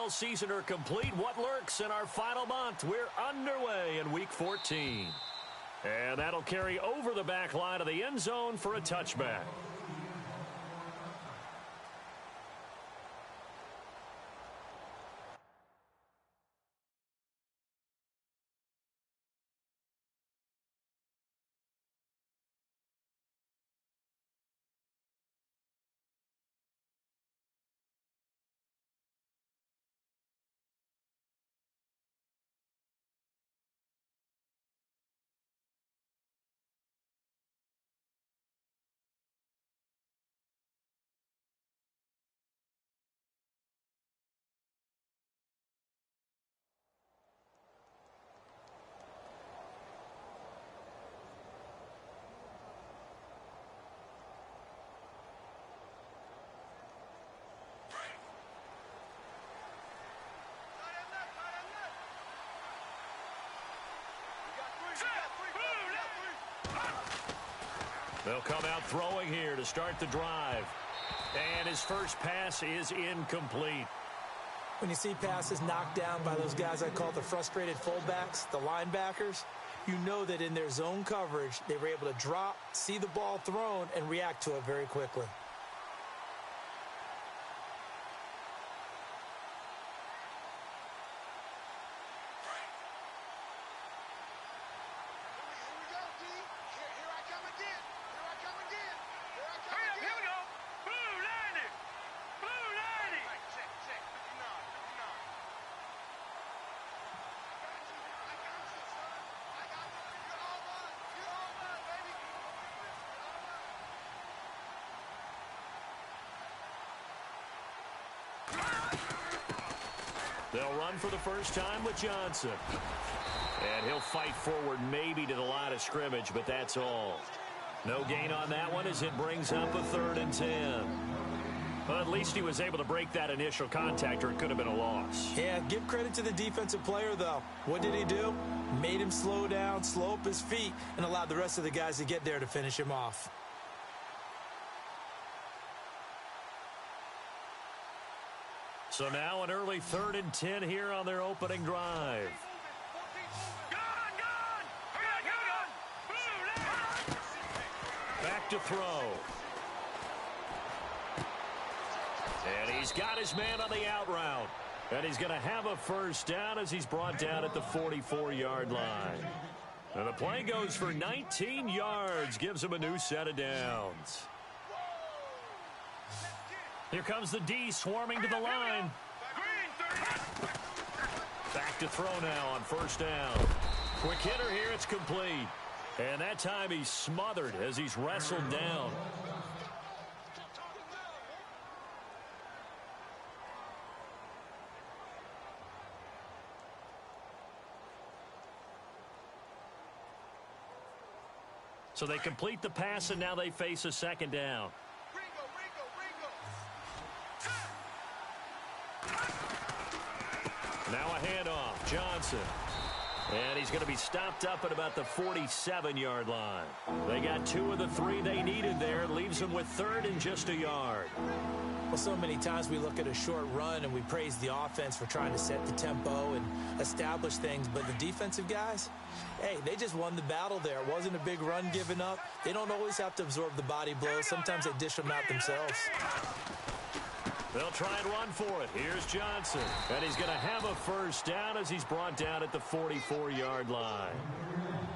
NFL season are complete. What lurks in our final month? We're underway in Week 14. And that'll carry over the back line of the end zone for a touchback. They'll come out throwing here to start the drive. And his first pass is incomplete. When you see passes knocked down by those guys I call the frustrated fullbacks, the linebackers, you know that in their zone coverage, they were able to drop, see the ball thrown, and react to it very quickly. They'll run for the first time with Johnson. And he'll fight forward maybe to the line of scrimmage, but that's all. No gain on that one as it brings up a 3rd and 10. Well, at least he was able to break that initial contact, or it could have been a loss. Yeah, give credit to the defensive player, though. What did he do? Made him slow down, slow up his feet, and allowed the rest of the guys to get there to finish him off. So now an early 3rd and 10 here on their opening drive. Back to throw. And he's got his man on the out route. And he's going to have a first down as he's brought down at the 44-yard line. And the play goes for 19 yards, gives him a new set of downs. Here comes the D swarming to the line. Back to throw now on first down. Quick hitter here, it's complete. And that time he's smothered as he's wrestled down. So they complete the pass, and now they face a second down. Now a handoff, Johnson. And he's going to be stopped up at about the 47-yard line. They got 2 of the 3 they needed there. Leaves them with 3rd and just a yard. Well, so many times we look at a short run and we praise the offense for trying to set the tempo and establish things. But the defensive guys, hey, they just won the battle there. It wasn't a big run given up. They don't always have to absorb the body blows. Sometimes they dish them out themselves. They'll try and run for it. Here's Johnson. And he's going to have a first down as he's brought down at the 44-yard line.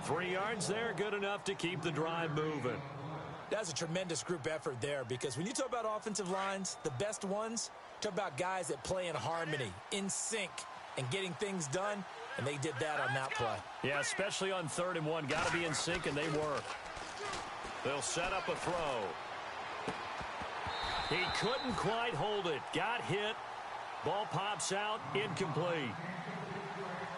3 yards there, good enough to keep the drive moving. That's a tremendous group effort there, because when you talk about offensive lines, the best ones, talk about guys that play in harmony, in sync, and getting things done, and they did that on that play. Yeah, especially on 3rd and 1. Got to be in sync, and they work. They'll set up a throw. He couldn't quite hold it. Got hit. Ball pops out. Incomplete.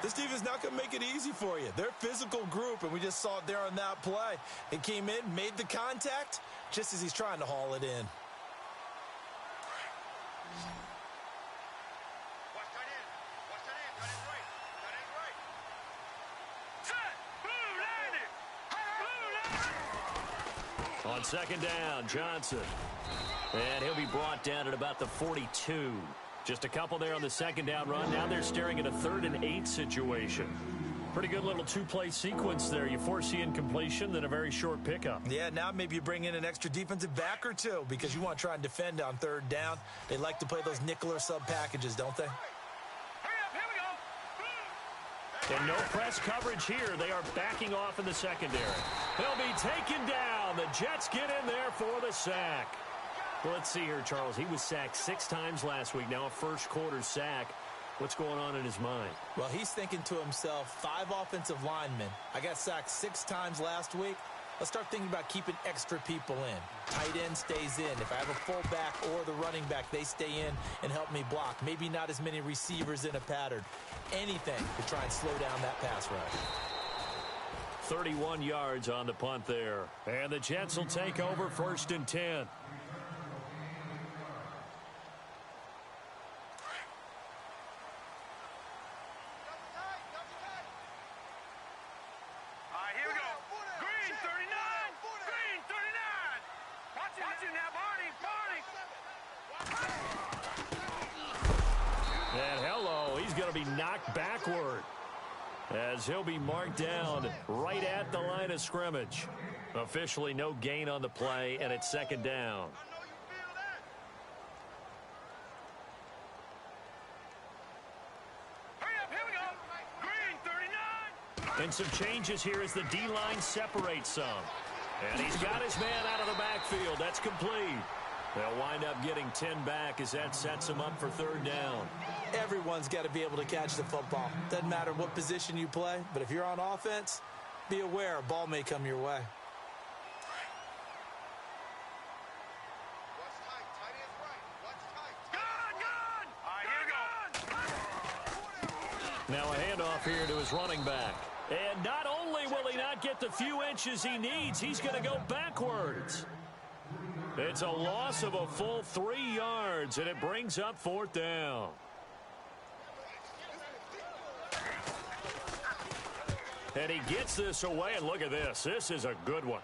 This team is not going to make it easy for you. They're a physical group, and we just saw it there on that play. It came in, made the contact, just as he's trying to haul it in. On second down, Johnson. And he'll be brought down at about the 42. Just a couple there on the second down run. Now they're staring at a 3rd and 8 situation. Pretty good little two-play sequence there. You force the incompletion, then a very short pickup. Yeah, now maybe you bring in an extra defensive back or two because you want to try and defend on 3rd down. They like to play those nickel or sub packages, don't they? And no press coverage here. They are backing off in the secondary. They'll be taken down. The Jets get in there for the sack. Well, let's see here, Charles. He was sacked 6 times last week. Now a first-quarter sack. What's going on in his mind? Well, he's thinking to himself, 5 offensive linemen. I got sacked 6 times last week. Let's start thinking about keeping extra people in. Tight end stays in. If I have a fullback or the running back, they stay in and help me block. Maybe not as many receivers in a pattern. Anything to try and slow down that pass rush. 31 yards on the punt there. And the Jets will take over 1st and 10. Backward as he'll be marked down right at the line of scrimmage. Officially no gain on the play, and it's 2nd down. And some changes here as the D-line separates some. And he's got his man out of the backfield. That's complete. They'll wind up getting 10 back as that sets them up for 3rd down. Everyone's got to be able to catch the football. Doesn't matter what position you play, but if you're on offense, be aware a ball may come your way. Now a handoff here to his running back. And not only will he not get the few inches he needs, he's going to go backwards. It's a loss of a full 3 yards, and it brings up 4th down. And he gets this away, and look at this. This is a good one.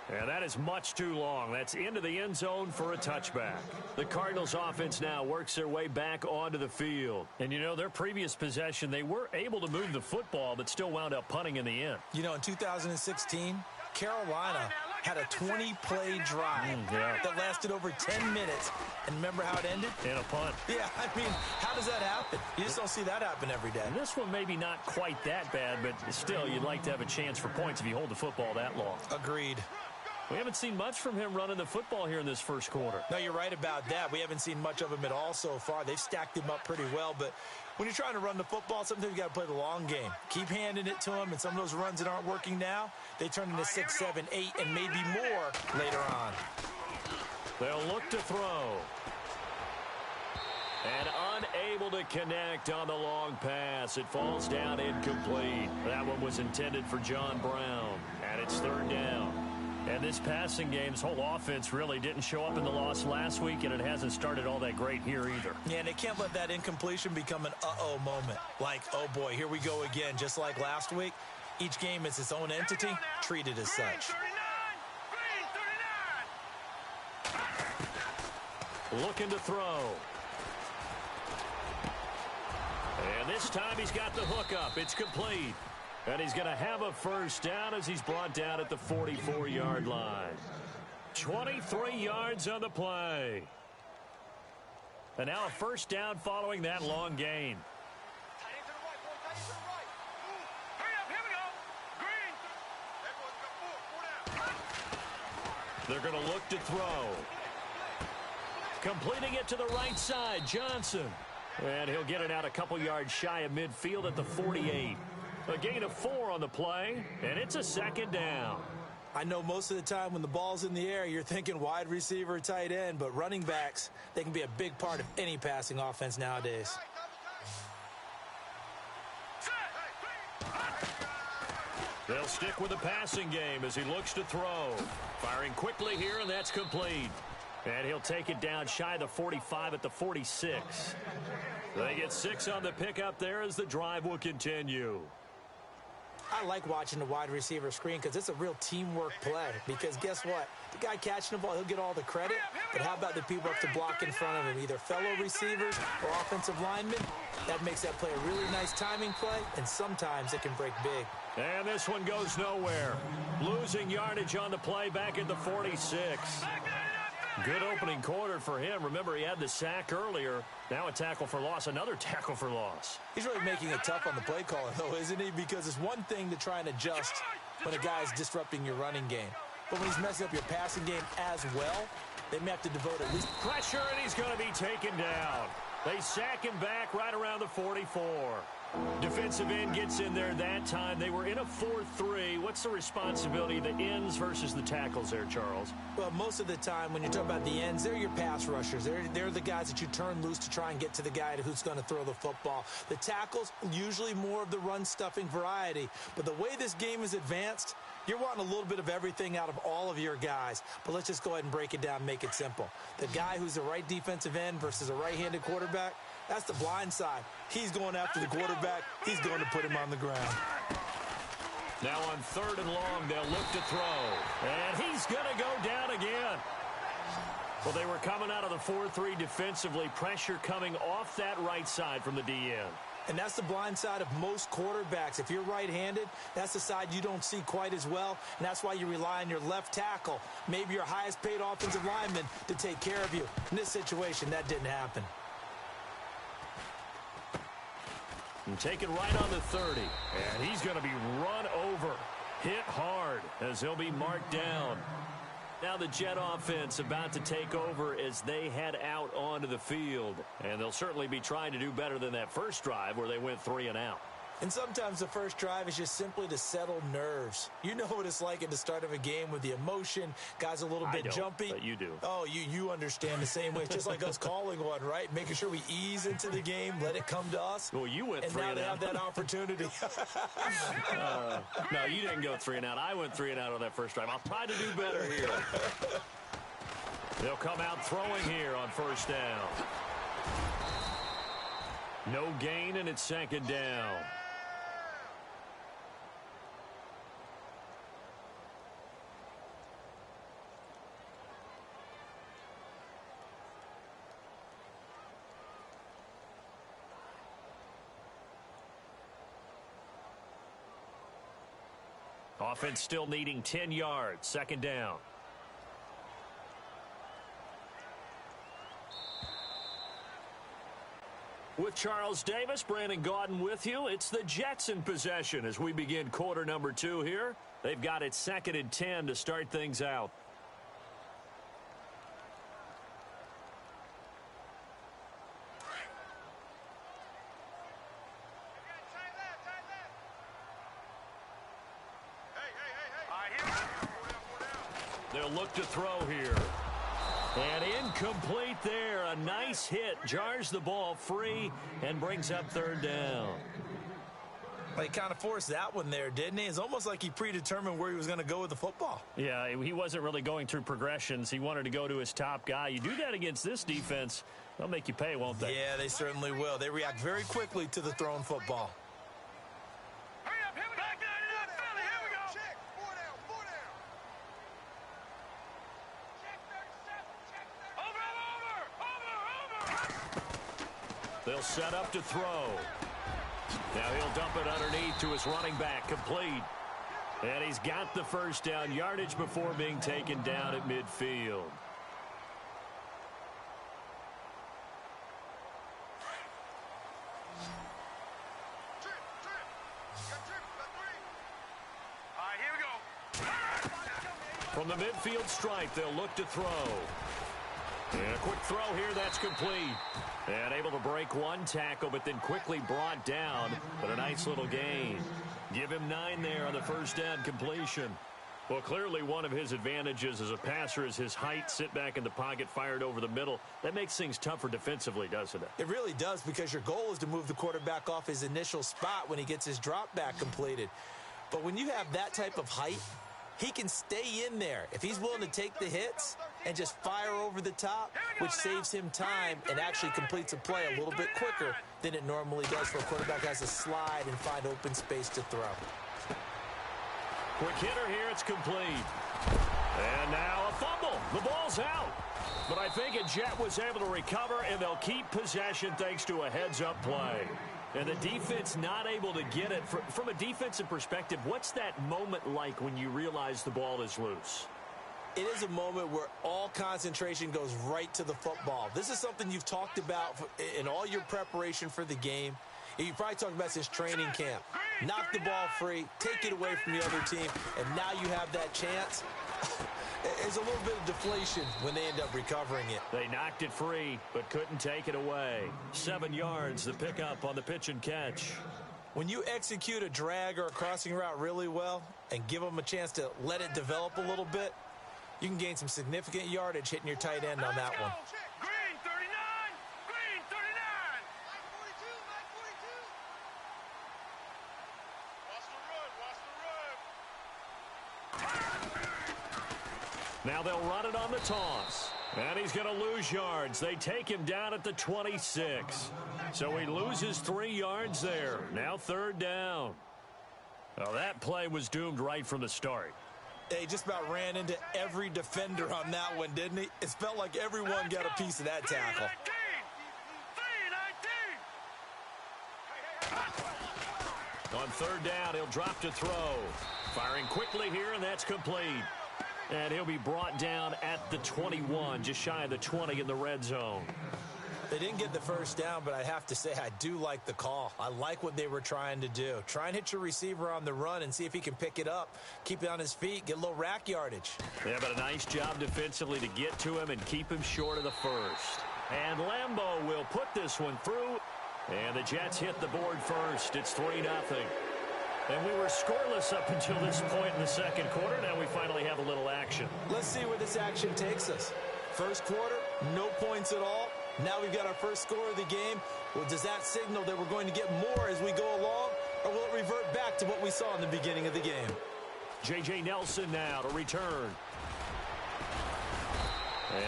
And that is much too long. That's into the end zone for a touchback. The Cardinals offense now works their way back onto the field. And, you know, their previous possession, they were able to move the football, but still wound up punting in the end. You know, in 2016, Carolina had a 20-play drive that lasted over 10 minutes. And remember how it ended? In a punt. Yeah, I mean, how does that happen? You just don't see that happen every day. And this one maybe not quite that bad, but still, you'd like to have a chance for points if you hold the football that long. Agreed. We haven't seen much from him running the football here in this 1st quarter. No, you're right about that. We haven't seen much of him at all so far. They've stacked him up pretty well, but when you're trying to run the football, sometimes you got to play the long game. Keep handing it to him, and some of those runs that aren't working now, they turn into 6, 7, 8, and maybe more later on. They'll look to throw. And unable to connect on the long pass. It falls down incomplete. That one was intended for John Brown. And it's 3rd down. And this passing game, this whole offense really didn't show up in the loss last week, and it hasn't started all that great here either. Yeah, and they can't let that incompletion become an uh-oh moment. Like, oh boy, here we go again, just like last week. Each game is its own entity, treated as such. Looking to throw. And this time he's got the hook up. It's complete. And he's going to have a 1st down as he's brought down at the 44-yard line. 23 yards on the play. And now a 1st down following that long gain. They're going to look to throw. Completing it to the right side, Johnson. And he'll get it out a couple yards shy of midfield at the 48. A gain of 4 on the play, and it's a 2nd down. I know most of the time when the ball's in the air, you're thinking wide receiver, tight end, but running backs, they can be a big part of any passing offense nowadays. They'll stick with the passing game as he looks to throw. Firing quickly here, and that's complete. And he'll take it down shy of the 45 at the 46. They get 6 on the pickup there as the drive will continue. I like watching the wide receiver screen because it's a real teamwork play. Because guess what? The guy catching the ball, he'll get all the credit. But how about the people up to block in front of him, either fellow receivers or offensive linemen? That makes that play a really nice timing play, and sometimes it can break big. And this one goes nowhere. Losing yardage on the play back at the 46. Good opening quarter for him. Remember, he had the sack earlier. Now a tackle for loss, another tackle for loss. He's really making it tough on the play caller, though, isn't he? Because it's one thing to try and adjust when a guy's disrupting your running game. But when he's messing up your passing game as well, they may have to devote at least pressure, and he's going to be taken down. They sack him back right around the 44. Defensive end gets in there that time. They were in a 4-3. What's the responsibility of the ends versus the tackles there, Charles? Well, most of the time when you're talking about the ends, they're your pass rushers. They're the guys that you turn loose to try and get to the guy who's going to throw the football. The tackles, usually more of the run-stuffing variety. But the way this game is advanced, you're wanting a little bit of everything out of all of your guys. But let's just go ahead and break it down and make it simple. The guy who's the right defensive end versus a right-handed quarterback, that's the blind side. He's going after the quarterback. He's going to put him on the ground. Now on 3rd and long, they'll look to throw. And he's going to go down again. Well, they were coming out of the 4-3 defensively. Pressure coming off that right side from the DN. And that's the blind side of most quarterbacks. If you're right-handed, that's the side you don't see quite as well, and that's why you rely on your left tackle, maybe your highest-paid offensive lineman, to take care of you. In this situation, that didn't happen. And taken right on the 30. And he's going to be run over. Hit hard as he'll be marked down. Now the Jet offense about to take over as they head out onto the field. And they'll certainly be trying to do better than that first drive where they went 3 and out. And sometimes the first drive is just simply to settle nerves. You know what it's like at the start of a game with the emotion. Guys a little bit jumpy. But you do. Oh, you understand the same way. It's just like us calling one, right? Making sure we ease into the game, let it come to us. Well, you went 3 and out. And now they have that opportunity. No, you didn't go 3 and out. I went 3 and out on that first drive. I'll try to do better here. They'll come out throwing here on 1st down. No gain, and it's 2nd down. Offense still needing 10 yards. 2nd down. With Charles Davis, Brandon Gaudin with you. It's the Jets in possession as we begin quarter number 2 here. They've got it 2nd and 10 to start things out. They'll look to throw here. And incomplete there. A nice hit. Jars the ball free and brings up 3rd down. Well, he kind of forced that one there, didn't he? It's almost like he predetermined where he was going to go with the football. Yeah, he wasn't really going through progressions. He wanted to go to his top guy. You do that against this defense, they'll make you pay, won't they? Yeah, they certainly will. They react very quickly to the thrown football. They'll set up to throw. Now he'll dump it underneath to his running back, complete. And he's got the 1st down yardage before being taken down at midfield. From the midfield stripe, they'll look to throw. And a quick throw here, that's complete. And able to break one tackle, but then quickly brought down. But a nice little gain. Give him 9 there on the 1st down completion. Well, clearly one of his advantages as a passer is his height, sit back in the pocket, fired over the middle. That makes things tougher defensively, doesn't it? It really does, because your goal is to move the quarterback off his initial spot when he gets his drop back completed. But when you have that type of height, he can stay in there. If he's willing to take the hits, and just fire over the top, which saves him time and actually completes a play a little bit quicker than it normally does for a quarterback who has to slide and find open space to throw. Quick hitter here, it's complete. And now a fumble. The ball's out. But I think a Jet was able to recover, and they'll keep possession thanks to a heads-up play. And the defense not able to get it. From a defensive perspective, what's that moment like when you realize the ball is loose? It is a moment where all concentration goes right to the football. This is something you've talked about in all your preparation for the game. You probably talked about since training camp. Knock the ball free, take it away from the other team, and now you have that chance. There's a little bit of deflation when they end up recovering it. They knocked it free, but couldn't take it away. 7 yards, the pickup on the pitch and catch. When you execute a drag or a crossing route really well and give them a chance to let it develop a little bit, you can gain some significant yardage hitting your tight end on that one. Green 39! Green 39! Watch the run, watch the run. Now they'll run it on the toss. And he's going to lose yards. They take him down at the 26. So he loses 3 yards there. Now 3rd down. Well, that play was doomed right from the start. He just about ran into every defender on that one, didn't he? It felt like everyone got a piece of that tackle. 3-19. On 3rd down, he'll drop to throw. Firing quickly here, and that's complete. And he'll be brought down at the 21, just shy of the 20 in the red zone. They didn't get the first down, but I have to say I do like the call. I like what they were trying to do. Try and hit your receiver on the run and see if he can pick it up. Keep it on his feet, get a little rack yardage. Yeah, but a nice job defensively to get to him and keep him short of the first. And Lambeau will put this one through. And the Jets hit the board first. It's 3-0. And we were scoreless up until this point in the second quarter. Now we finally have a little action. Let's see where this action takes us. First quarter, no points at all. Now we've got our first score of the game. Well, does that signal that we're going to get more as we go along? Or will it revert back to what we saw in the beginning of the game? J.J. Nelson now to return.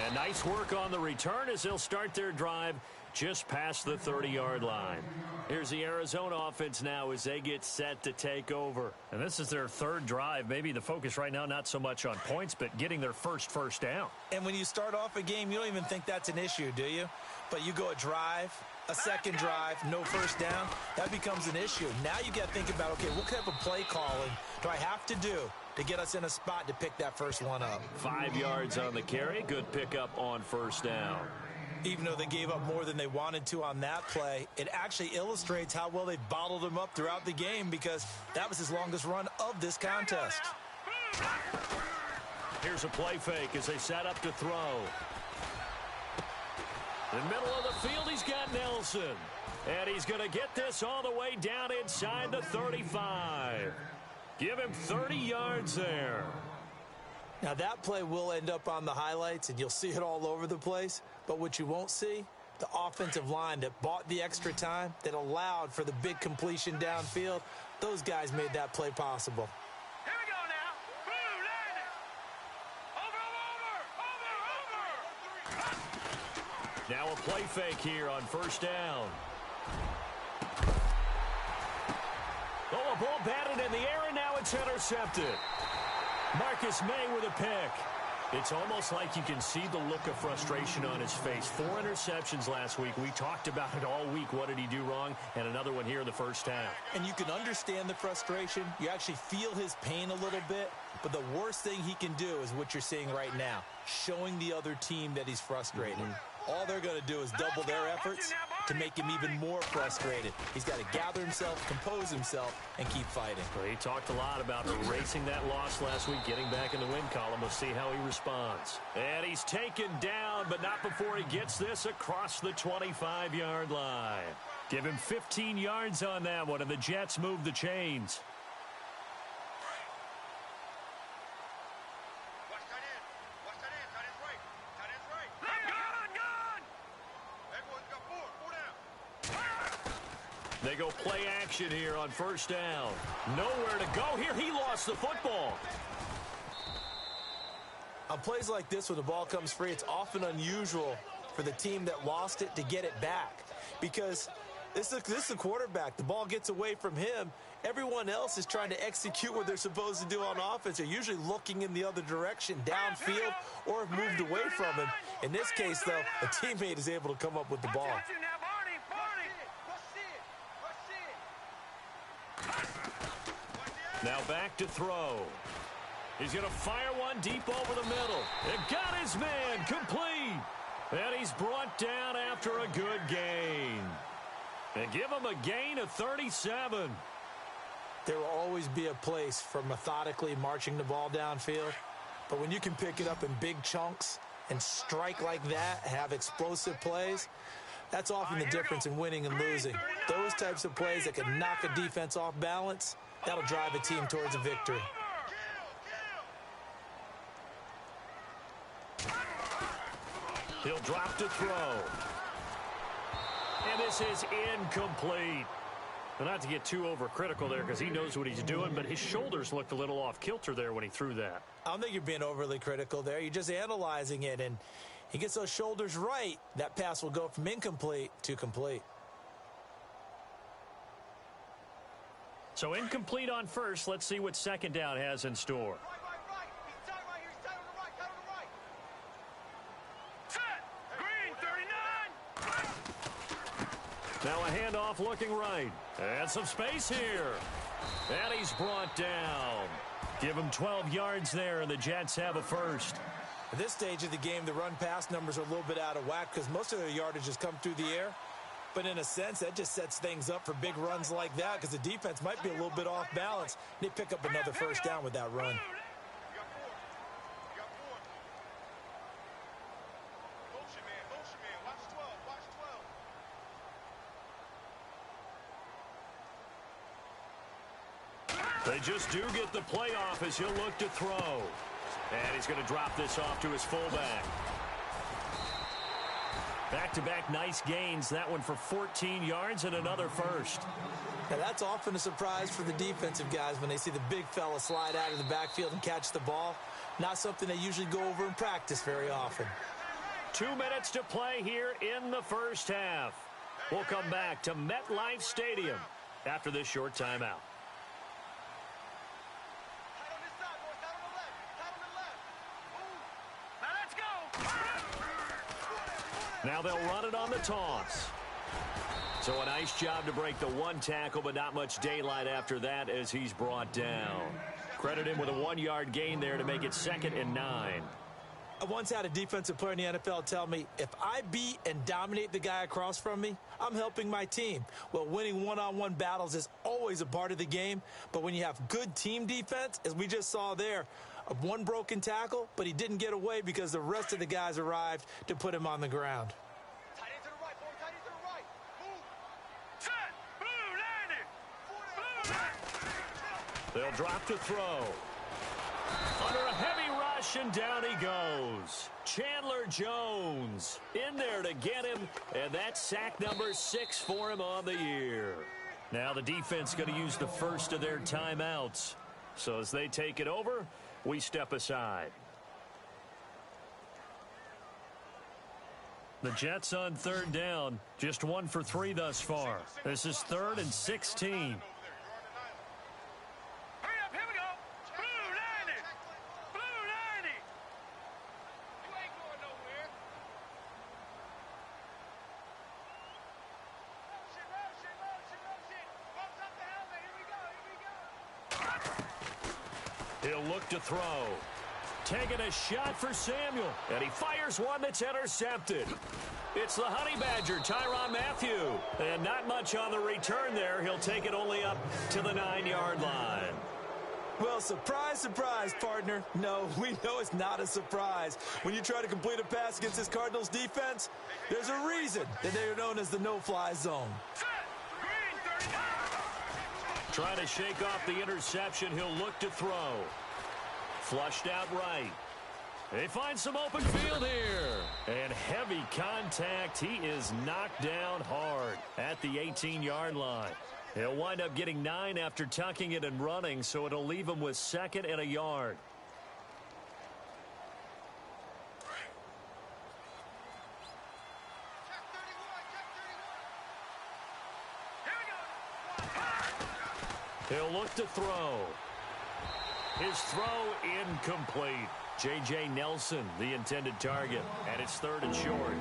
And nice work on the return as they'll start their drive just past the 30-yard line. Here's the Arizona offense now as they get set to take over. And this is their 3rd drive. Maybe the focus right now not so much on points, but getting their first down. And when you start off a game, you don't even think that's an issue, do you? But you go a drive, a second drive, no first down, that becomes an issue. Now you got to think about, okay, what type of play calling do I have to do to get us in a spot to pick that first one up? 5 yards on the carry. Good pickup on first down. Even though they gave up more than they wanted to on that play, it actually illustrates how well they bottled him up throughout the game because that was his longest run of this contest. Here's a play fake as they set up to throw. In the middle of the field, he's got Nelson. And he's going to get this all the way down inside the 35. Give him 30 yards there. Now, that play will end up on the highlights, and you'll see it all over the place. But what you won't see, the offensive line that bought the extra time, that allowed for the big completion downfield, those guys made that play possible. Here we go now. Blue, land it. Over. Now a play fake here on first down. Oh, a ball batted in the air, and now it's intercepted. Marcus May with a pick. It's almost like you can see the look of frustration on his face. 4 interceptions last week. We talked about it all week. What did he do wrong? And another one here in the first half. And you can understand the frustration. You actually feel his pain a little bit. But the worst thing he can do is what you're seeing right now, showing the other team that he's frustrated. All they're going to do is double their efforts to make him even more frustrated. He's got to gather himself, compose himself, and keep fighting. Well, he talked a lot about erasing that loss last week, getting back in the win column. We'll see how he responds. And he's taken down, but not before he gets this across the 25-yard line. Give him 15 yards on that one, and the Jets move the chains. They go play action here on first down. Nowhere to go here. He lost the football. On plays like this, when the ball comes free, it's often unusual for the team that lost it to get it back. Because this is the quarterback. The ball gets away from him. Everyone else is trying to execute what they're supposed to do on offense. They're usually looking in the other direction, downfield, or have moved away from him. In this case, though, a teammate is able to come up with the ball. Now back to throw. He's going to fire one deep over the middle. It got his man complete. And he's brought down after a good gain. And give him a gain of 37. There will always be a place for methodically marching the ball downfield. But when you can pick it up in big chunks and strike like that, have explosive plays, that's often the difference in winning and losing. Those types of plays that can knock a defense off balance, that'll drive a team towards a victory. He'll drop to throw. And this is incomplete. Well, not to get too overcritical there because he knows what he's doing, but his shoulders looked a little off kilter there when he threw that. I don't think you're being overly critical there. You're just analyzing it, and he gets those shoulders right. That pass will go from incomplete to complete. So incomplete on first. Let's see what second down has in store. Now a handoff looking right. And some space here. And he's brought down. Give him 12 yards there, and the Jets have a first. At this stage of the game, the run-pass numbers are a little bit out of whack because most of their yardage has come through the air. But in a sense, that just sets things up for big runs like that because the defense might be a little bit off balance. They pick up another first down with that run. They just do get the playoff as he'll look to throw. And he's going to drop this off to his fullback. Back-to-back nice gains. That one for 14 yards and another first. Now that's often a surprise for the defensive guys when they see the big fella slide out of the backfield and catch the ball. Not something they usually go over in practice very often. 2 minutes to play here in the first half. We'll come back to MetLife Stadium after this short timeout. Now they'll run it on the toss. So a nice job to break the one tackle, but not much daylight after that as he's brought down. Credit him with a 1-yard gain there to make it 2nd and 9. I once had a defensive player in the NFL tell me, if I beat and dominate the guy across from me, I'm helping my team. Well, winning one-on-one battles is always a part of the game, but when you have good team defense, as we just saw there, one broken tackle, but he didn't get away because the rest of the guys arrived to put him on the ground. Tight end to the right, boy. Tight end to the right. Move. Set. Blue, landing. They'll drop to throw. Under a heavy rush, and down he goes. Chandler Jones in there to get him, and that's sack number 6 for him on the year. Now the defense going to use the first of their timeouts. So as they take it over, we step aside. The Jets on 3rd down, just 1 for 3 thus far. This is 3rd and 16. Hurry up, here we go. Blue, landing. Blue, landing. You ain't going nowhere. Motion. Bumps up the helmet. Here we go. He'll look to throw. Taking a shot for Samuel. And he fires one that's intercepted. It's the Honey Badger, Tyrann Mathieu. And not much on the return there. He'll take it only up to the 9-yard line. Well, surprise, surprise, partner. No, we know it's not a surprise. When you try to complete a pass against this Cardinals defense, there's a reason that they are known as the no-fly zone. Green, 39. Trying to shake off the interception. He'll look to throw. Flushed out right. They find some open field here. And heavy contact. He is knocked down hard at the 18-yard line. He'll wind up getting 9 after tucking it and running, so it'll leave him with 2nd and a yard. He'll look to throw. His throw incomplete. J.J. Nelson, the intended target, and it's 3rd and short.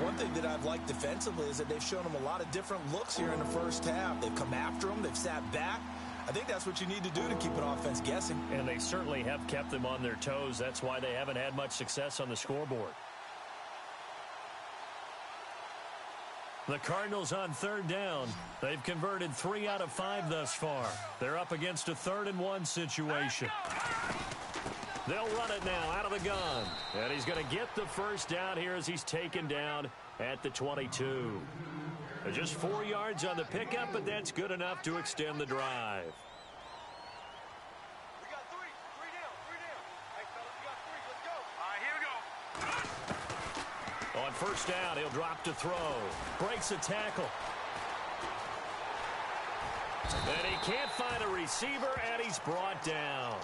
One thing that I've liked defensively is that they've shown him a lot of different looks here in the first half. They've come after him. They've sat back. I think that's what you need to do to keep an offense guessing. And they certainly have kept them on their toes. That's why they haven't had much success on the scoreboard. The Cardinals on 3rd down. They've converted 3 out of 5 thus far. They're up against a 3rd and 1 situation. They'll run it now out of the gun. And he's going to get the first down here as he's taken down at the 22. Just 4 yards on the pickup, but that's good enough to extend the drive. We got 3. 3 down. 3 down. Hey, fellas, we got 3. Let's go. All right, here we go. On first down, he'll drop to throw. Breaks a tackle. And he can't find a receiver, and he's brought down.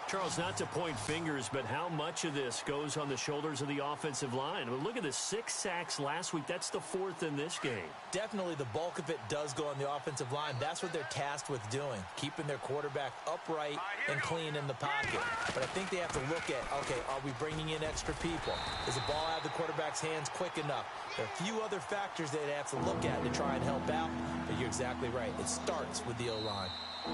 Charles, not to point fingers, but how much of this goes on the shoulders of the offensive line? I mean, look at the 6 sacks last week. That's the 4th in this game. Definitely the bulk of it does go on the offensive line. That's what they're tasked with doing, keeping their quarterback upright and clean in the pocket. But I think they have to look at, okay, are we bringing in extra people? Is the ball out of the quarterback's hands quick enough? There are a few other factors they'd have to look at to try and help out, but you're exactly right. It starts with the O-line.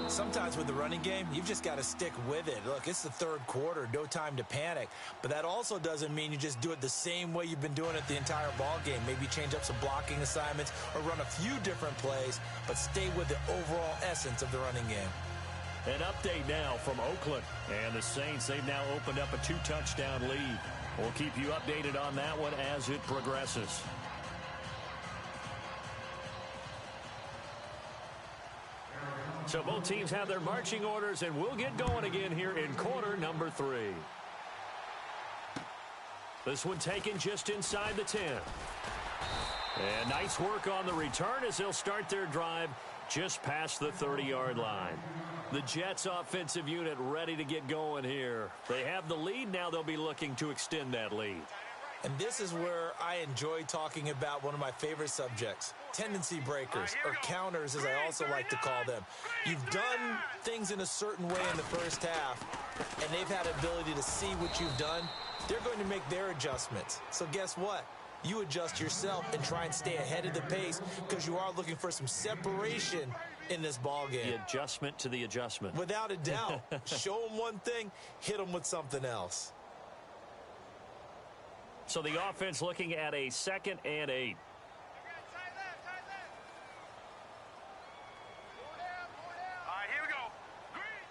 Sometimes with the running game, you've just got to stick with it. Look, it's the 3rd quarter, no time to panic. But that also doesn't mean you just do it the same way you've been doing it the entire ball game. Maybe change up some blocking assignments or run a few different plays, but stay with the overall essence of the running game. An update now from Oakland. And the Saints, they've now opened up a 2-touchdown lead. We'll keep you updated on that one as it progresses. So both teams have their marching orders, and we'll get going again here in quarter number 3. This one taken just inside the 10. And nice work on the return as they'll start their drive just past the 30-yard line. The Jets offensive unit ready to get going here. They have the lead. Now they'll be looking to extend that lead. And this is where I enjoy talking about one of my favorite subjects, tendency breakers, or counters as I also like to call them. You've done things in a certain way in the first half, and they've had ability to see what you've done. They're going to make their adjustments. So guess what? You adjust yourself and try and stay ahead of the pace because you are looking for some separation in this ball game. The adjustment to the adjustment. Without a doubt. Show them one thing, hit them with something else. So the offense looking at a 2nd and 8. All right, here we go. Green.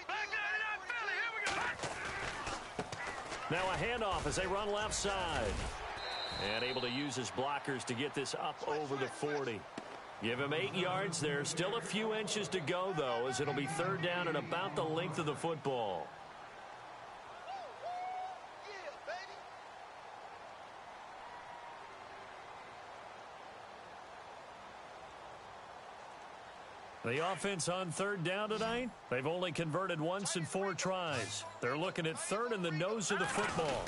Back 99 Philly. Here we go. Now a handoff as they run left side. And able to use his blockers to get this up over the 40. Give him 8 yards there. Still a few inches to go, though, as it'll be 3rd down and about the length of the football. The offense on 3rd down tonight, they've only converted once in 4 tries. They're looking at 3rd in the nose of the football.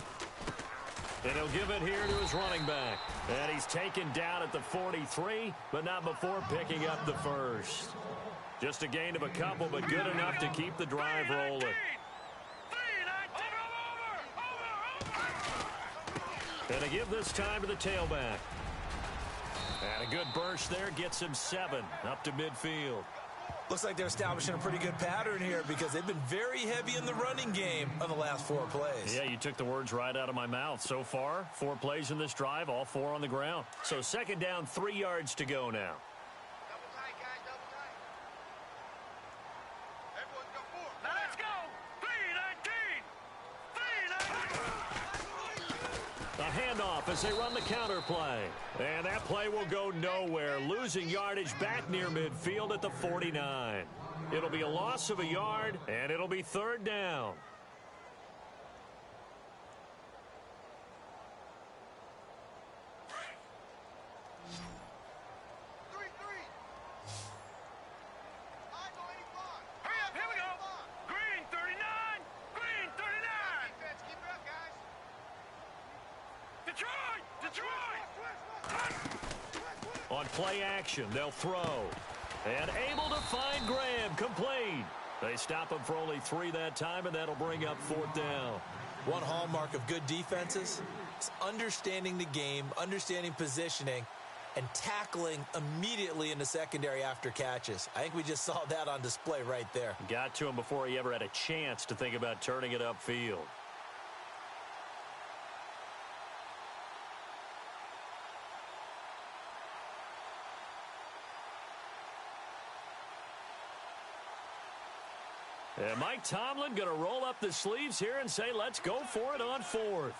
And he'll give it here to his running back. And he's taken down at the 43, but not before picking up the first. Just a gain of a couple, but good enough to keep the drive rolling. And to give this time to the tailback. And a good burst there gets him 7 up to midfield. Looks like they're establishing a pretty good pattern here because they've been very heavy in the running game on the last 4 plays. Yeah, you took the words right out of my mouth. So far, 4 plays in this drive, all 4 on the ground. So 2nd down, 3 yards to go now. Double tight, guys, double tight. Everyone go forward. Now let's go. 3-19. 3-19. A handoff as they run the counter play. And that play will go nowhere. Losing yardage back near midfield at the 49. It'll be a loss of a yard, and it'll be 3rd down. Hurry up, here we go. Green 39. Green 39. Defense, keep it up, guys. Detroit. On play action, they'll throw. And able to find Graham, complete. They stop him for only 3 that time, and that'll bring up 4th down. One hallmark of good defenses is understanding the game, understanding positioning, and tackling immediately in the secondary after catches. I think we just saw that on display right there. Got to him before he ever had a chance to think about turning it upfield. And Mike Tomlin going to roll up the sleeves here and say, let's go for it on 4th.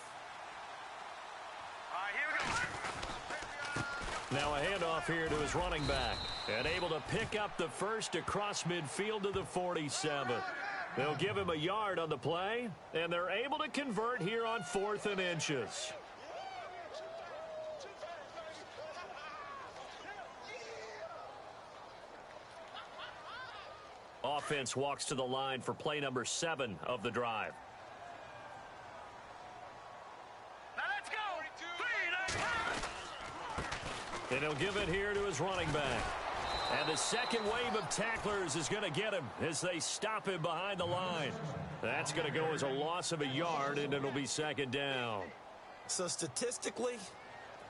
Now a handoff here to his running back. And able to pick up the first across midfield to the 47. They'll give him a yard on the play, and they're able to convert here on 4th and inches. Offense walks to the line for play number 7 of the drive. Now let's go. And he'll give it here to his running back. And the second wave of tacklers is going to get him as they stop him behind the line. That's going to go as a loss of a yard, and it'll be 2nd down. So statistically,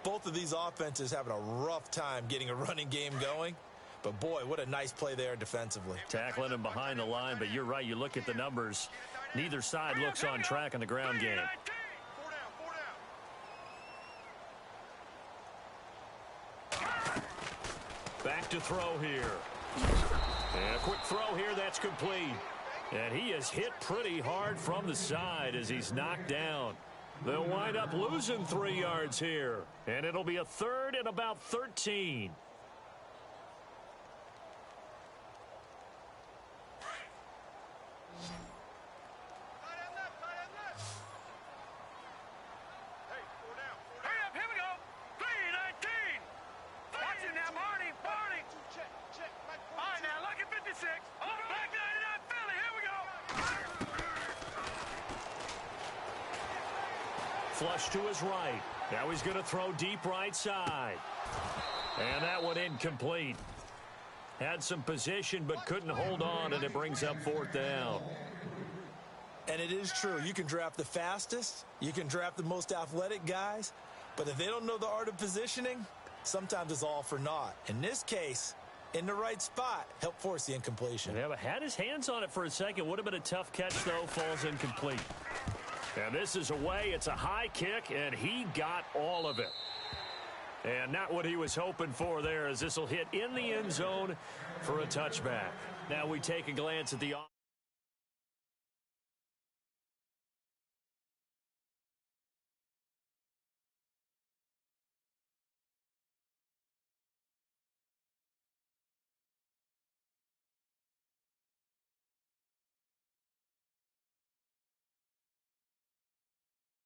both of these offenses having a rough time getting a running game going. But, boy, what a nice play there defensively. Tackling him behind the line, but you're right. You look at the numbers. Neither side looks on track in the ground game. Back to throw here. And a quick throw here. That's complete. And he is hit pretty hard from the side as he's knocked down. They'll wind up losing 3 yards here. And it'll be a 3rd and about 13. Flush to his right. Now he's going to throw deep right side. And that one incomplete. Had some position but couldn't hold on, and it brings up 4th down. And it is true. You can draft the fastest. You can draft the most athletic guys. But if they don't know the art of positioning, sometimes it's all for naught. In this case, in the right spot, help force the incompletion. Yeah, but had his hands on it for a second. Would have been a tough catch, though. Falls incomplete. And this is away. It's a high kick, and he got all of it. And not what he was hoping for there, as this will hit in the end zone for a touchback. Now we take a glance at the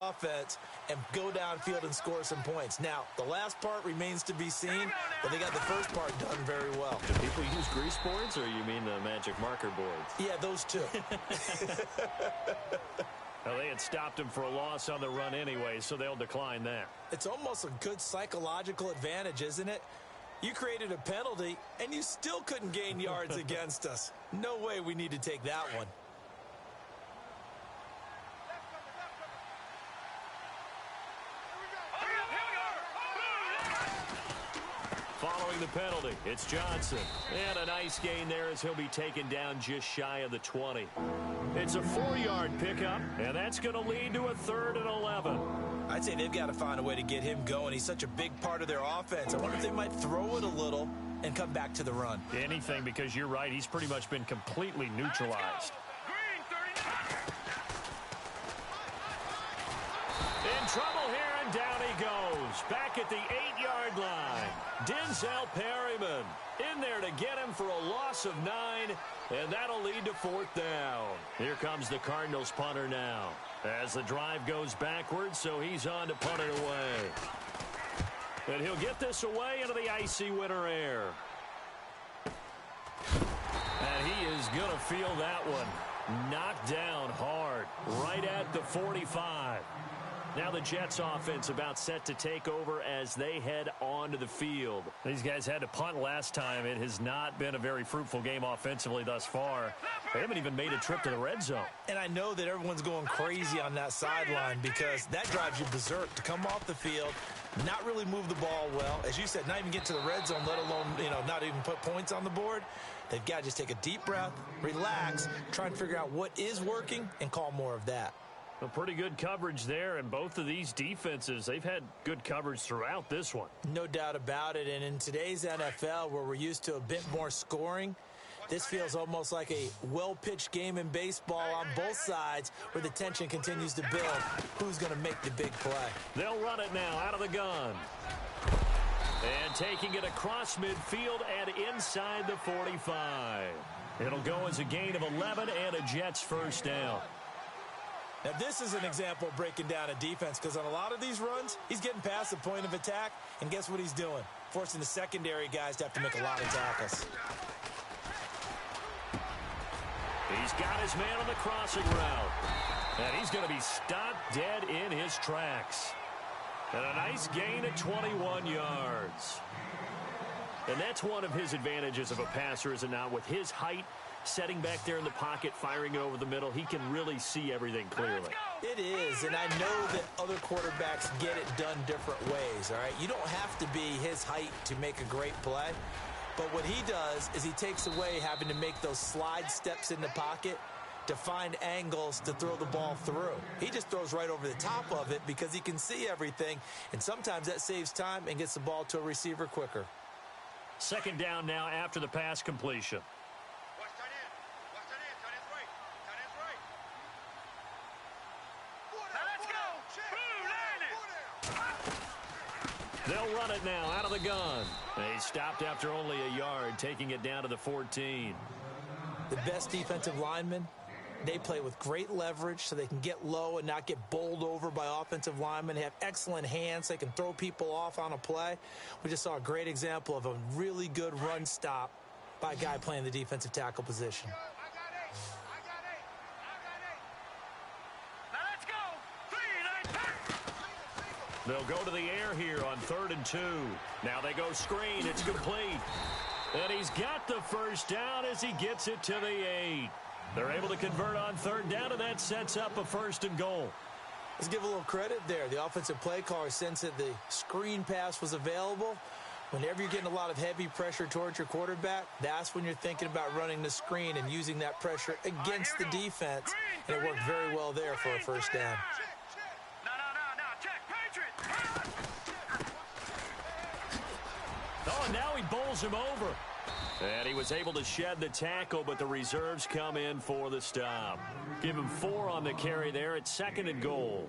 offense and go downfield and score some points. Now, the last part remains to be seen, but they got the first part done very well. Do people use grease boards, or you mean the magic marker boards? Yeah, those two. Well, they had stopped him for a loss on the run anyway, so they'll decline that. It's almost a good psychological advantage, isn't it? You created a penalty, and you still couldn't gain yards against us. No way we need to take that one. Following the penalty, it's Johnson. And a nice gain there as he'll be taken down just shy of the 20. It's a 4-yard pickup, and that's going to lead to a 3rd and 11. I'd say they've got to find a way to get him going. He's such a big part of their offense. I wonder if they might throw it a little and come back to the run. Anything, because you're right. He's pretty much been completely neutralized. In trouble here, and down he goes. Back at the 8-yard line. Denzel Perryman in there to get him for a loss of 9, and that'll lead to 4th down. Here comes the Cardinals punter now as the drive goes backwards, so he's on to punt it away. And he'll get this away into the icy winter air. And he is going to feel that one knocked down hard right at the 45. Now the Jets offense about set to take over as they head onto the field. These guys had to punt last time. It has not been a very fruitful game offensively thus far. They haven't even made a trip to the red zone. And I know that everyone's going crazy on that sideline because that drives you berserk to come off the field, not really move the ball well. As you said, not even get to the red zone, let alone, not even put points on the board. They've got to just take a deep breath, relax, try and figure out what is working and call more of that. A pretty good coverage there, and both of these defenses, they've had good coverage throughout this one. No doubt about it, and in today's NFL where we're used to a bit more scoring, this feels almost like a well-pitched game in baseball on both sides where the tension continues to build. Who's going to make the big play? They'll run it now out of the gun. And taking it across midfield and inside the 45. It'll go as a gain of 11 and a Jets first down. Now, this is an example of breaking down a defense because on a lot of these runs, he's getting past the point of attack, and guess what he's doing? Forcing the secondary guys to have to make a lot of tackles. He's got his man on the crossing route, and he's going to be stopped dead in his tracks. And a nice gain at 21 yards. And that's one of his advantages of a passer, is it not? With his height, setting back there in the pocket, firing it over the middle, he can really see everything clearly. It is, and I know that other quarterbacks get it done different ways, all right? You don't have to be his height to make a great play, but what he does is he takes away having to make those slide steps in the pocket to find angles to throw the ball through. He just throws right over the top of it because he can see everything, and sometimes that saves time and gets the ball to a receiver quicker. Second down now after the pass completion. They'll run it now out of the gun. They stopped after only a yard, taking it down to the 14. The best defensive linemen, they play with great leverage so they can get low and not get bowled over by offensive linemen. They have excellent hands. They can throw people off on a play. We just saw a great example of a really good run stop by a guy playing the defensive tackle position. They'll go to the air here on 3rd and 2. Now they go screen. It's complete. And he's got the first down as he gets it to the 8. They're able to convert on 3rd down, and that sets up a 1st and goal. Let's give a little credit there. The offensive play caller sensed that the screen pass was available. Whenever you're getting a lot of heavy pressure towards your quarterback, that's when you're thinking about running the screen and using that pressure against the defense. And it worked very well there for a 1st down. Oh, and now he bowls him over. And he was able to shed the tackle, but the reserves come in for the stop. Give him 4 on the carry there at 2nd and goal.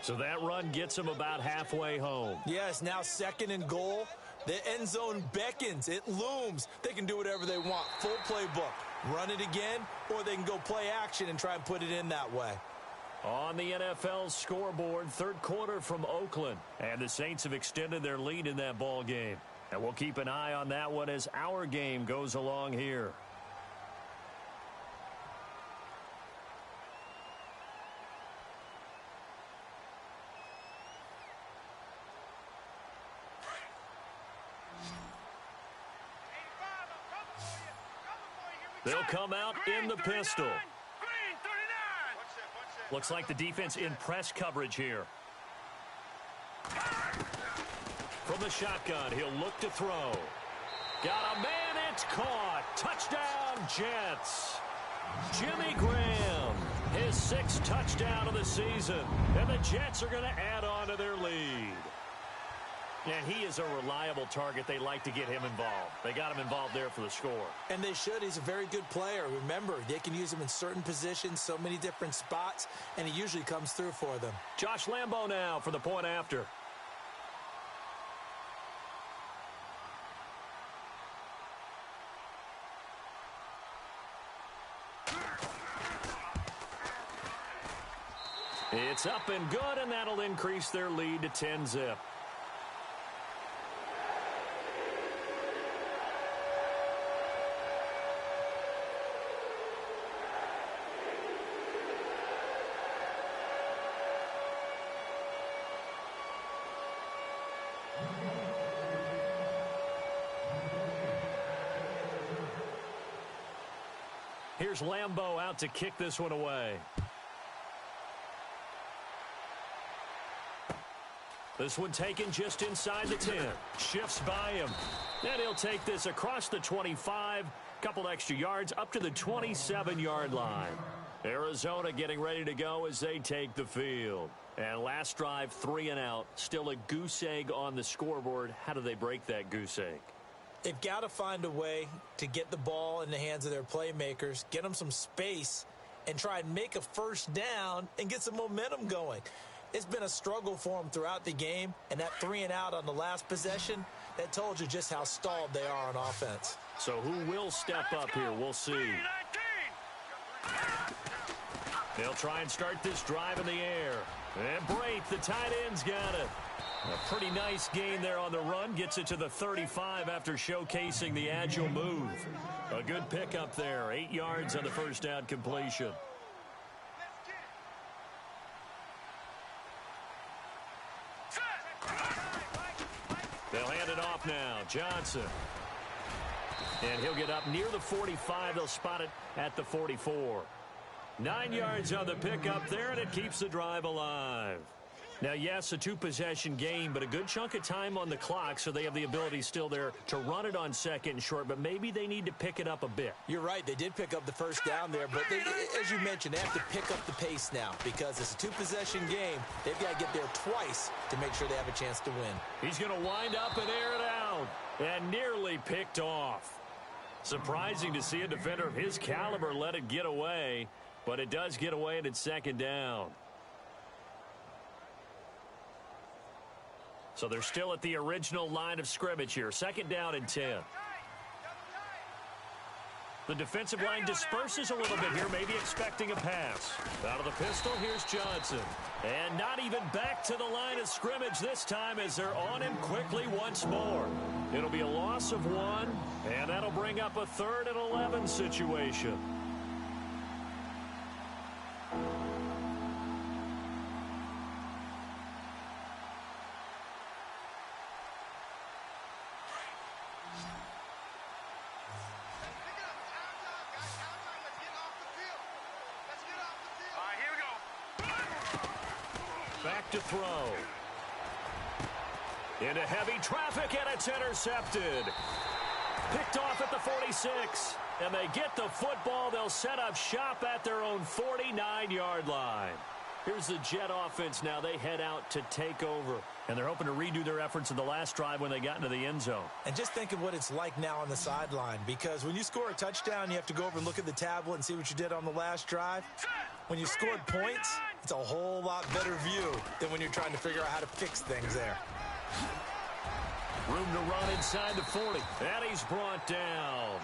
So that run gets him about halfway home. Yes, now 2nd and goal. The end zone beckons. It looms. They can do whatever they want. Full playbook. Run it again, or they can go play action and try and put it in that way. On the NFL scoreboard, 3rd quarter from Oakland. And the Saints have extended their lead in that ball game. And we'll keep an eye on that one as our game goes along here. They'll come out in the pistol. Looks like the defense in press coverage here. From the shotgun, he'll look to throw. Got a man, it's caught. Touchdown, Jets. Jimmy Graham, his 6th touchdown of the season. And the Jets are going to add on to their lead. And he is a reliable target. They like to get him involved. They got him involved there for the score. And they should. He's a very good player. Remember, they can use him in certain positions, so many different spots, and he usually comes through for them. Josh Lambo now for the point after. It's up and good, and that'll increase their lead to 10-zip. Here's Lambeau out to kick this one away. This one taken just inside the 10. Shifts by him. And he'll take this across the 25. Couple extra yards up to the 27-yard line. Arizona getting ready to go as they take the field. And last drive, 3 and out. Still a goose egg on the scoreboard. How do they break that goose egg? They've got to find a way to get the ball in the hands of their playmakers, get them some space, and try and make a first down and get some momentum going. It's been a struggle for them throughout the game, and that 3 and out on the last possession, that told you just how stalled they are on offense. So who will step up here? We'll see. They'll try and start this drive in the air. And Brate, the tight end's got it. A pretty nice gain there on the run. Gets it to the 35 after showcasing the agile move. A good pickup there. 8 yards on the first down completion. They'll hand it off now. Johnson. And he'll get up near the 45. They'll spot it at the 44. 9 yards on the pickup there, and it keeps the drive alive. Now, yes, a 2-possession game, but a good chunk of time on the clock, so they have the ability still there to run it on second and short, but maybe they need to pick it up a bit. You're right. They did pick up the first down there, but they, as you mentioned, they have to pick up the pace now because it's a 2-possession game. They've got to get there twice to make sure they have a chance to win. He's going to wind up and air it out, and nearly picked off. Surprising to see a defender of his caliber let it get away, but it does get away, and it's second down. So they're still at the original line of scrimmage here. Second down and 10. The defensive line disperses a little bit here, maybe expecting a pass. Out of the pistol, here's Johnson. And not even back to the line of scrimmage this time as they're on him quickly once more. It'll be a loss of 1, and that'll bring up a 3rd and 11 situation. Back to throw. Into heavy traffic, and it's intercepted. Picked off at the 46. And they get the football. They'll set up shop at their own 49-yard line. Here's the Jet offense now. They head out to take over. And they're hoping to redo their efforts in the last drive when they got into the end zone. And just think of what it's like now on the sideline. Because when you score a touchdown, you have to go over and look at the tablet and see what you did on the last drive. When you scored points, it's a whole lot better view than when you're trying to figure out how to fix things there. Room to run inside the 40. And he's brought down.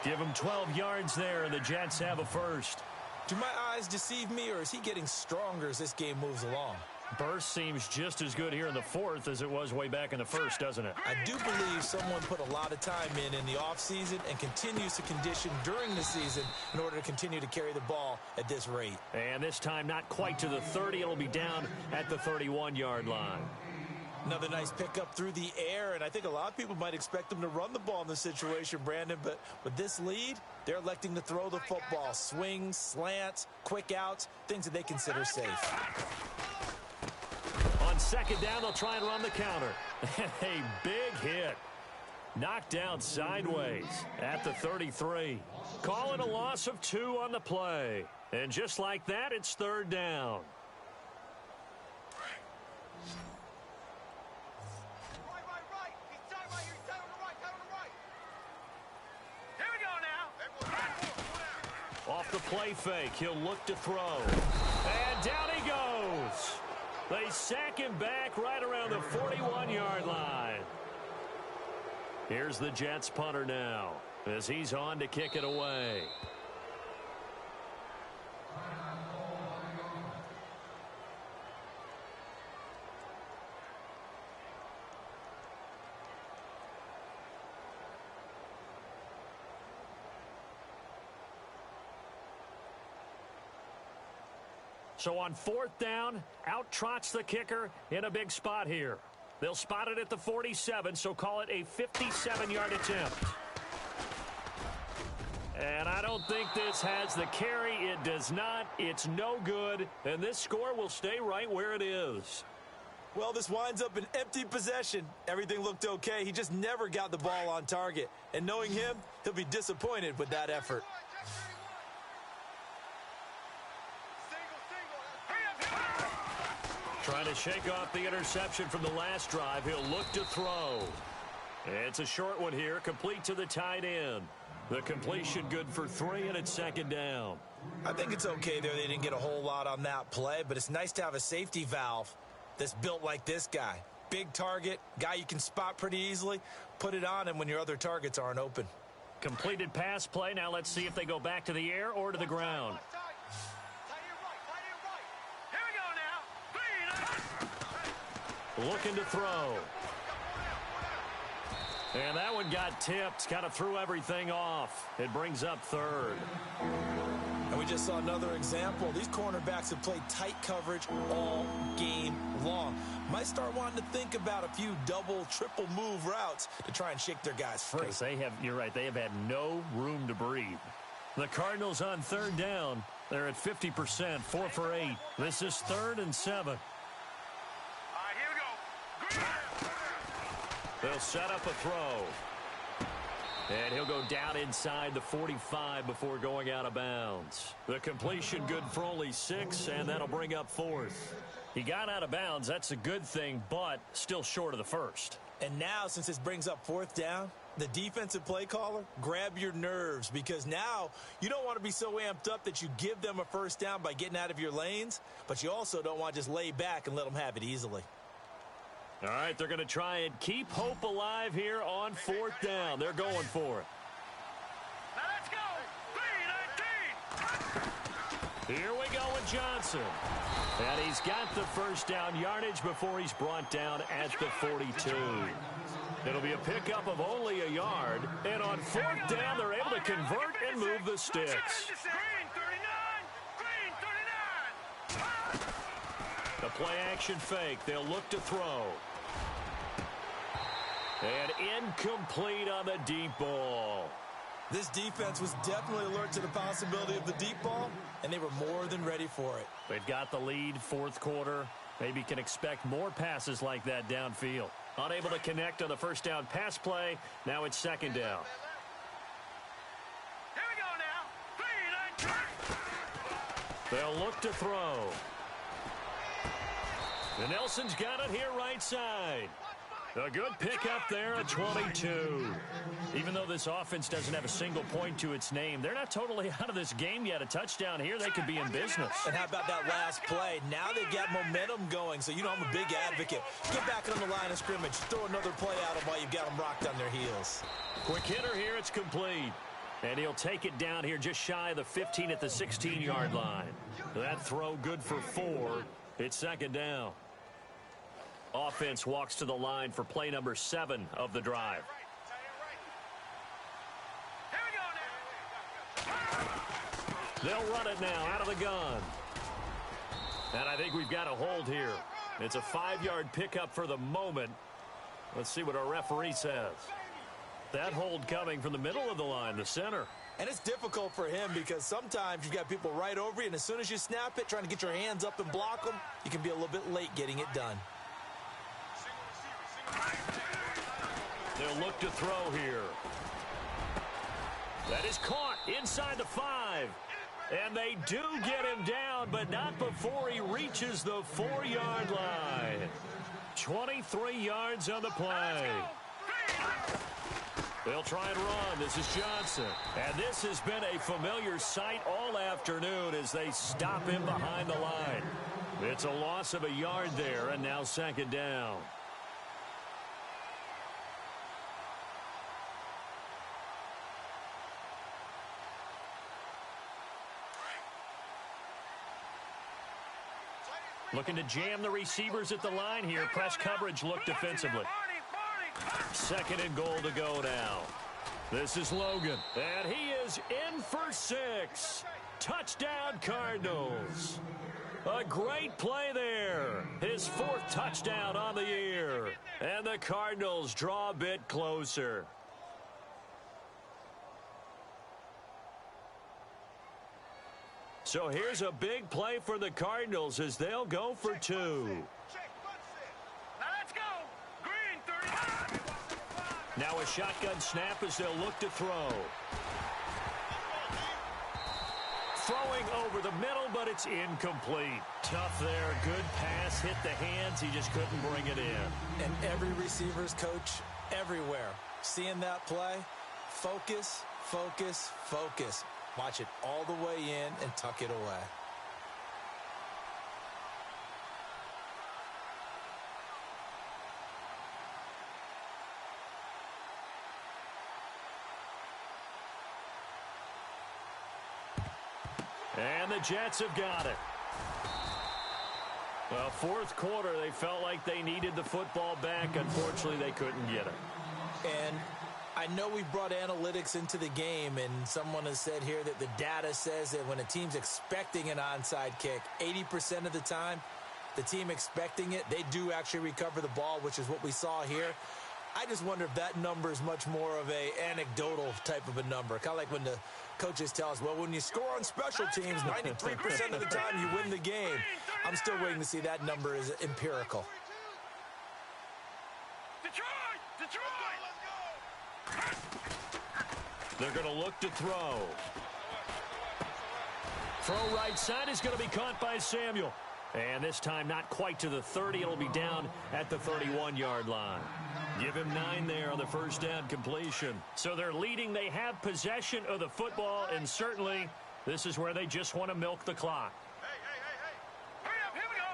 Give him 12 yards there, and the Jets have a first. Do my eyes deceive me, or is he getting stronger as this game moves along? Burst seems just as good here in the 4th as it was way back in the 1st, doesn't it? I do believe someone put a lot of time in the offseason and continues to condition during the season in order to continue to carry the ball at this rate. And this time not quite to the 30. It'll be down at the 31-yard line. Another nice pickup through the air, and I think a lot of people might expect them to run the ball in this situation, Brandon, but with this lead, they're electing to throw the football. Swings, slants, quick outs, things that they consider safe. On second down, they'll try and run the counter. A big hit. Knocked down sideways at the 33. Call it a loss of 2 on the play. And just like that, it's third down. Off the play fake, he'll look to throw. And down he goes. They sack him back right around the 41-yard line. Here's the Jets punter now as he's on to kick it away. So on 4th down, out trots the kicker in a big spot here. They'll spot it at the 47, so call it a 57-yard attempt. And I don't think this has the carry. It does not. It's no good. And this score will stay right where it is. Well, this winds up an empty possession. Everything looked okay. He just never got the ball on target. And knowing him, he'll be disappointed with that effort. Trying to shake off the interception from the last drive. He'll look to throw. It's a short one here, complete to the tight end. The completion good for 3, and it's second down. I think it's okay there. They didn't get a whole lot on that play, but it's nice to have a safety valve that's built like this guy. Big target, guy you can spot pretty easily. Put it on him when your other targets aren't open. Completed pass play. Now let's see if they go back to the air or to the ground. Looking to throw. And that one got tipped. Kind of threw everything off. It brings up third. And we just saw another example. These cornerbacks have played tight coverage all game long. Might start wanting to think about a few double, triple move routes to try and shake their guys free. You're right, they have had no room to breathe. The Cardinals on third down. They're at 50%, 4 for 8. This is 3rd and 7. They'll set up a throw. And he'll go down inside the 45 before going out of bounds. The completion good for only 6, and that'll bring up 4th. He got out of bounds. That's a good thing, but still short of the first. And now, since this brings up 4th down, the defensive play caller, grab your nerves, because now you don't want to be so amped up that you give them a first down by getting out of your lanes, but you also don't want to just lay back and let them have it easily. All right, they're going to try and keep hope alive here on 4th down. They're going for it. Now let's go. 3-19. Here we go with Johnson. And he's got the first down yardage before he's brought down at the 42. It'll be a pickup of only a yard. And on 4th down, they're able to convert and move the sticks. Green 39. Green 39. The play action fake. They'll look to throw. And incomplete on the deep ball. This defense was definitely alert to the possibility of the deep ball, and they were more than ready for it. They've got the lead, 4th quarter. Maybe can expect more passes like that downfield. Unable to connect on the first down pass play. Now it's 2nd down. Here we go now. 3-19. They'll look to throw. And Nelson's got it here right side. A good pickup there at 22. Even though this offense doesn't have a single point to its name, they're not totally out of this game yet. A touchdown here, they could be in business. And how about that last play? Now they've got momentum going, so you know I'm a big advocate. Get back on the line of scrimmage. Throw another play at them while you've got them rocked on their heels. Quick hitter here, it's complete. And he'll take it down here just shy of the 15 at the 16-yard line. That throw good for 4. It's 2nd down. Offense walks to the line for play number 7 of the drive. They'll run it now out of the gun. And I think we've got a hold here. It's a 5-yard pickup for the moment. Let's see what our referee says. That hold coming from the middle of the line, the center. And it's difficult for him because sometimes you've got people right over you, and as soon as you snap it, trying to get your hands up and block them, you can be a little bit late getting it done. They'll look to throw here. That is caught inside the 5. And they do get him down, but not before he reaches the 4-yard line. 23 yards on the play. They'll try and run. This is Johnson. And this has been a familiar sight all afternoon as they stop him behind the line. It's a loss of a yard there, and now 2nd down. Looking to jam the receivers at the line here. Press coverage look defensively. 2nd and goal to go now. This is Logan. And he is in for 6. Touchdown Cardinals. A great play there. His 4th touchdown on the year. And the Cardinals draw a bit closer. So here's a big play for the Cardinals as they'll go for two. Now let's go. Green 39. Now a shotgun snap as they'll look to throw. Throwing over the middle, but it's incomplete. Tough there. Good pass. Hit the hands. He just couldn't bring it in. And every receiver's coach everywhere. Seeing that play, focus, focus, focus. Watch it all the way in and tuck it away. And the Jets have got it. Well, fourth quarter, they felt like they needed the football back. Unfortunately, they couldn't get it. And I know we brought analytics into the game, and someone has said here that the data says that when a team's expecting an onside kick, 80% of the time, the team expecting it, they do actually recover the ball, which is what we saw here. I just wonder if that number is much more of a anecdotal type of a number. Kind of like when the coaches tell us, well, when you score on special teams, 93% of the time you win the game. I'm still waiting to see that number is empirical. Detroit! They're going to look to throw. Throw right side is going to be caught by Samuel. And this time not quite to the 30. It'll be down at the 31-yard line. Give him 9 there on the first down completion. So they're leading. They have possession of the football, and certainly this is where they just want to milk the clock. Hurry up, here we go.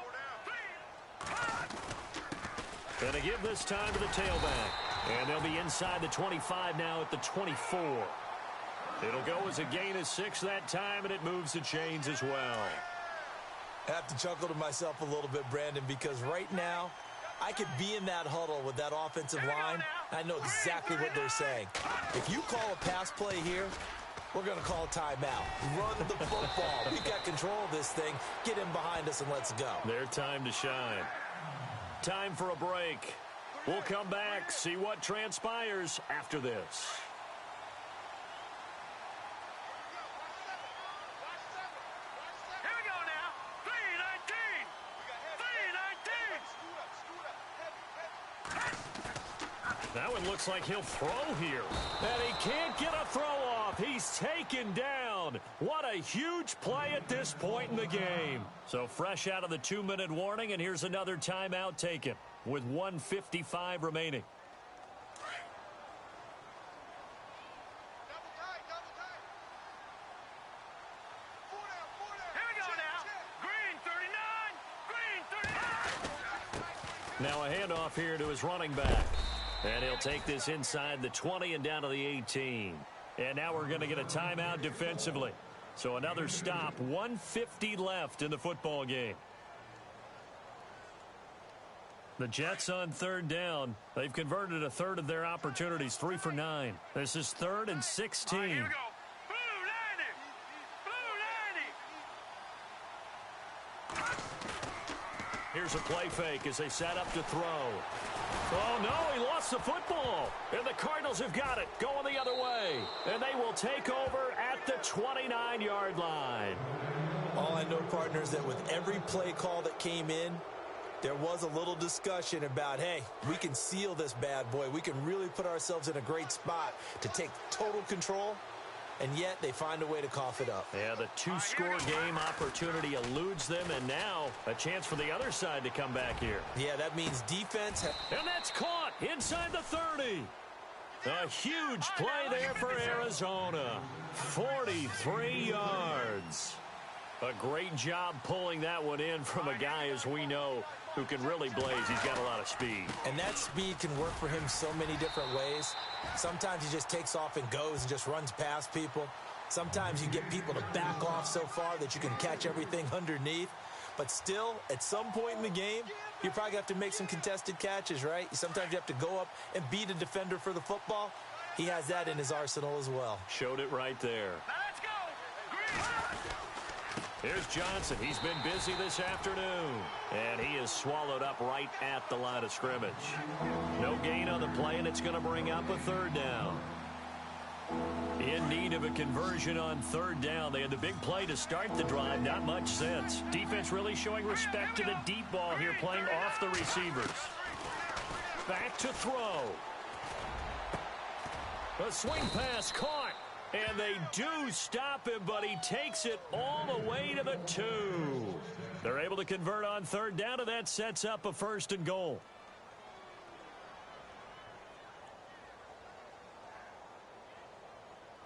Going to give this time to the tailback. And they'll be inside the 25 now at the 24. It'll go as a gain of 6 that time, and it moves the chains as well. I have to chuckle to myself a little bit, Brandon, because right now I could be in that huddle with that offensive line. I know exactly what they're saying. If you call a pass play here, we're going to call a timeout. Run the football. We got control of this thing. Get him behind us and let's go. Their time to shine. Time for a break. We'll come back, see what transpires after this. Here we go now. 3-19. That one looks like he'll throw here. And he can't get a throw off. He's taken down. What a huge play at this point in the game. So fresh out of the 2-minute warning, and here's another timeout taken with 1:55 remaining. Here we go now. Green 39. Now a handoff here to his running back. And he'll take this inside the 20 and down to the 18. And now we're going to get a timeout defensively. So another stop, 1:50 left in the football game. The Jets on third down. They've converted a third of their opportunities, 3 for 9. This is 3rd and 16. All right, here we go. Blue 90. Here's a play fake as they set up to throw. Oh, no, he lost the football. And the Cardinals have got it, going the other way. And they will take over at the 29-yard line. All I know, partners, that with every play call that came in, there was a little discussion about, hey, we can seal this bad boy. We can really put ourselves in a great spot to take total control, and yet they find a way to cough it up. Yeah, the 2-score game opportunity eludes them, and now a chance for the other side to come back here. Yeah, that means defense. And that's caught inside the 30. A huge play there for Arizona. 43 yards. A great job pulling that one in from a guy, as we know, who can really blaze. He's got a lot of speed. And that speed can work for him so many different ways. Sometimes he just takes off and goes and just runs past people. Sometimes you get people to back off so far that you can catch everything underneath. But still, at some point in the game, you probably have to make some contested catches, right? Sometimes you have to go up and beat a defender for the football. He has that in his arsenal as well. Showed it right there. Now let's go. Green. Here's Johnson. He's been busy this afternoon. And he is swallowed up right at the line of scrimmage. No gain on the play, and it's going to bring up a 3rd down. In need of a conversion on third down. They had the big play to start the drive. Not much sense. Defense really showing respect to the deep ball here, playing off the receivers. Back to throw. A swing pass caught. And they do stop him, but he takes it all the way to the 2. They're able to convert on third down, and that sets up a 1st and goal.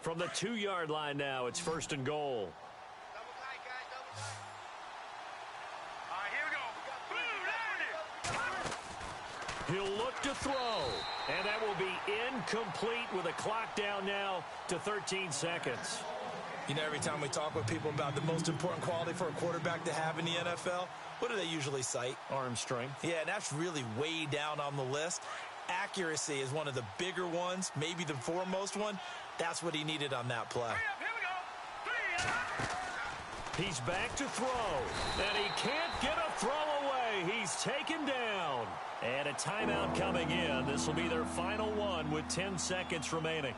From the 2-yard line now, it's 1st and goal. He'll look to throw, and that will be incomplete with a clock down now to 13 seconds. You know, every time we talk with people about the most important quality for a quarterback to have in the NFL, what do they usually cite? Arm strength. Yeah, and that's really way down on the list. Accuracy is one of the bigger ones, maybe the foremost one. That's what he needed on that play. He's back to throw, and he can't get a throw away. He's taken down. And a timeout coming in. This will be their final one with 10 seconds remaining.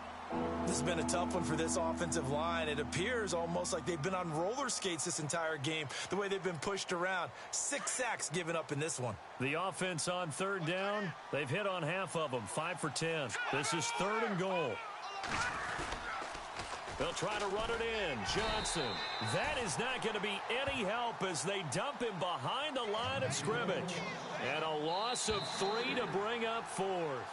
This has been a tough one for this offensive line. It appears almost like they've been on roller skates this entire game, the way they've been pushed around. 6 sacks given up in this one. The offense on third down, they've hit on half of them, 5 for 10. This is 3rd and goal. They'll try to run it in. Johnson. That is not going to be any help as they dump him behind the line of scrimmage. And a loss of 3 to bring up 4th.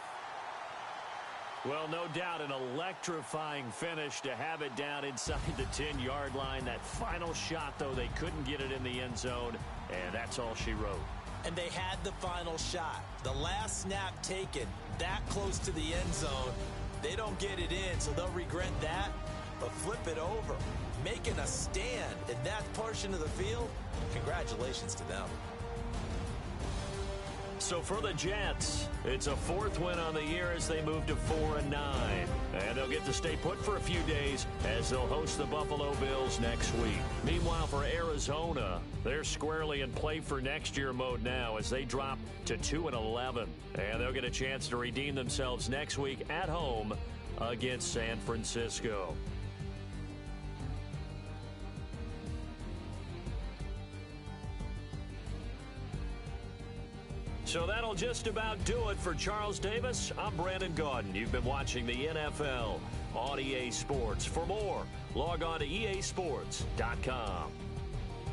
Well, no doubt an electrifying finish to have it down inside the 10-yard line. That final shot, though, they couldn't get it in the end zone, and that's all she wrote. And they had the final shot. The last snap taken that close to the end zone. They don't get it in, so they'll regret that. But flip it over, making a stand in that portion of the field, congratulations to them. So for the Jets, it's a 4th win on the year as they move to 4-9. And they'll get to stay put for a few days as they'll host the Buffalo Bills next week. Meanwhile, for Arizona, they're squarely in play for next year mode now as they drop to 2-11. And they'll get a chance to redeem themselves next week at home against San Francisco. So that'll just about do it for Charles Davis. I'm Brandon Gaudin. You've been watching the NFL on EA Sports. For more, log on to easports.com.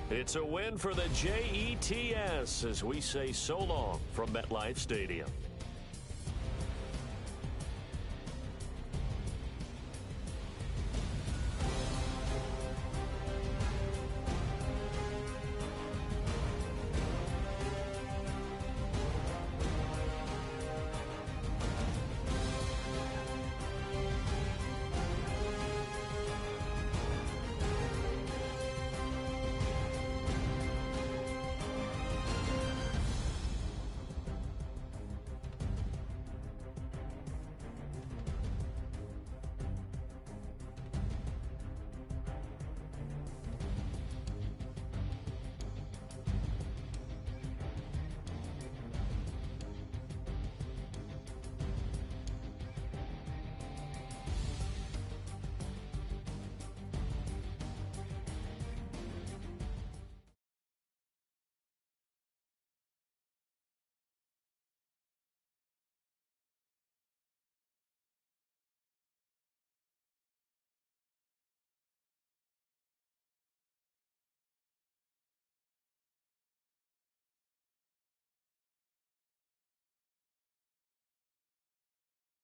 It's a win for the Jets as we say so long from MetLife Stadium.